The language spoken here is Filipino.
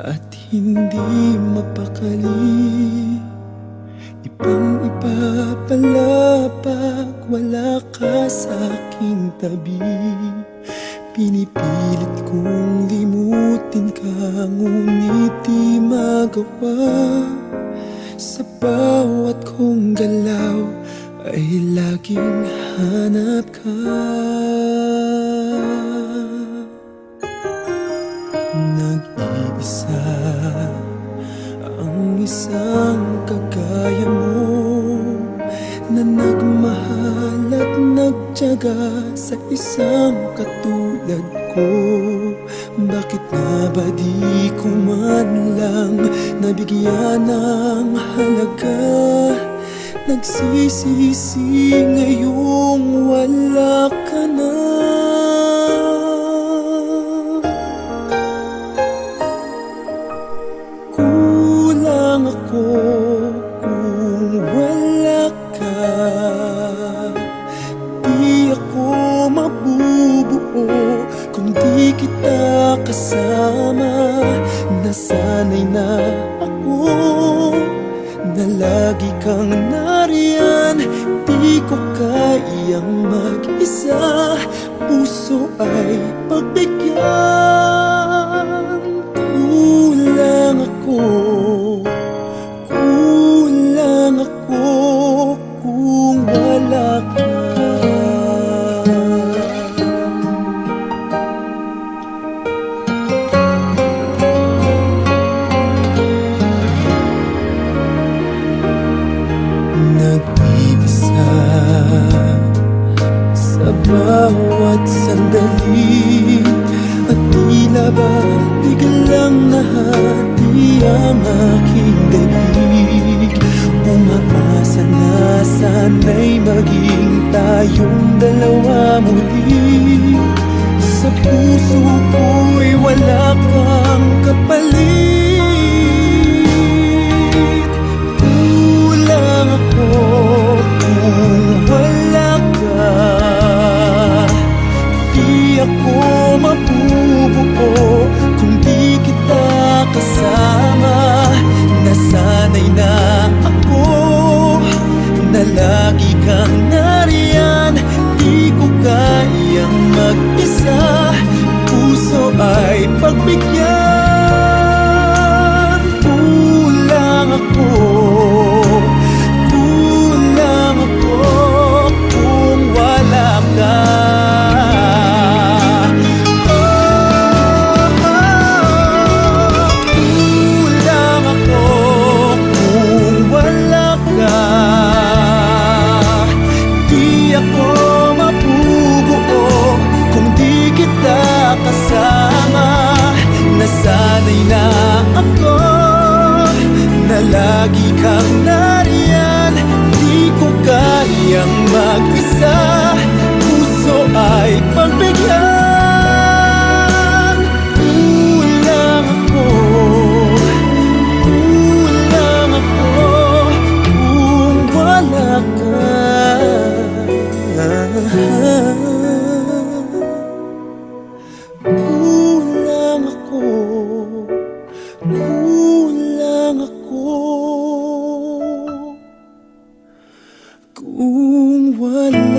at hindi mapakali. Ibang-iba pala pag wala ka sa aking tabi. Pinipilit kong limutin ka, ngunit di magawa. Sa bawat kong galaw ay laging hanap ka. Nag-iisa ang isang kagaya mo, na nagmahal at nagtiyaga sa isang katulad ko. Bakit nga ba di ko man lang nabigyan ng halaga? Nagsisisi ngayong wala ka na. Kulang ako kung wala ka. Di ako mabubuo kung di kita kasama. Nasanay na ako na lagi kang nariyan. Di ko kayang mag-isa, puso ay pagbigyan. Kulang ako, kulang ako kung wala ka. Nag-iisa sa bawat sandali, at tila ba biglang nahati ang aking daig. Umaasa na sana'y maging tayong dalawa muli. Sa puso ko'y wala kang kapalit. Kulang ako kung wala ka. Di ako mabubuo kung di kita kasama. Nasanay na ako na lagi kang nariyan. Di ko kayang mag-isa, puso ay pagbigyan. Kulang ako, kulang ako kung wala ka. Kulang ako kung wala ka. Di ako mabubuo kung di kita kasama. Nasanay na ako na lagi kang nariyan. Di ko kayang mag-isa, puso ay pagbigyan. Kulang ako, kulang ako kung wala ka. Kulang ako, kulang ako kung wala